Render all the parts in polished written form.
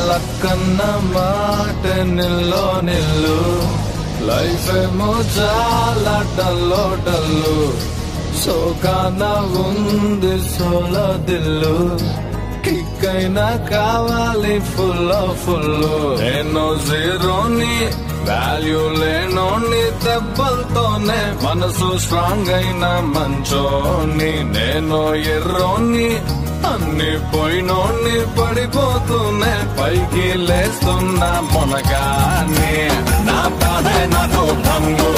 లక్కన్న మాట నిల్లో నిల్లు లైఫ్ ఏమో చాలా డల్లో డల్లు సోకాన ఉంది సోలో దిల్లు కిక్ అయినా కావాలి ఫుల్ నేను జీరోని వాల్యూ లేనోని దెబ్బలతోనే మనసు స్ట్రాంగ్ అయిన మంచోని నేను ఎర్రోని అన్ని పోయినోని పడిపోతూనే పైకి లేస్తున్నా మొనగాని నా బాధే నాకు భంగు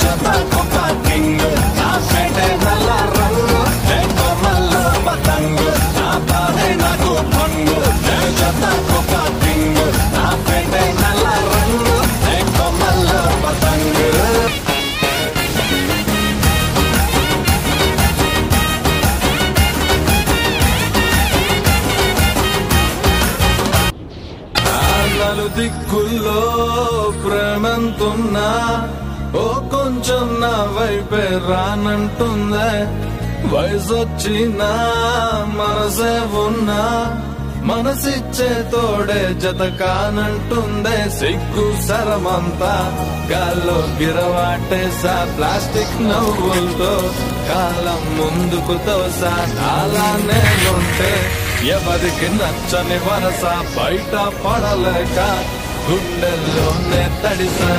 జతకొక కింగు నా పేటే నల్ల రంగు కొమ్మల్లో పతంగు నా బాధే నాకు భంగు జతకొక కింగు నా పేటే నల్ల రంగు కొమ్మల్లో పతంగు దిక్కుల్లో ప్రేమంతున్నా ఓ కొంచెం నా వైపే రానంటుందే వయసొచ్చినా మనసే ఉన్నా మనసిచ్చే తోడే జత కానంటుందే సిగ్గు సరమంతా గాల్లో గిరవాటేసా ప్లాస్టిక్ నవ్వులతో కాలం ముందుకు తోసా అలానే ఉంటే ఎవరికి నచ్చని వరస బయట పడలేక గుండెల్లోనే తడిసా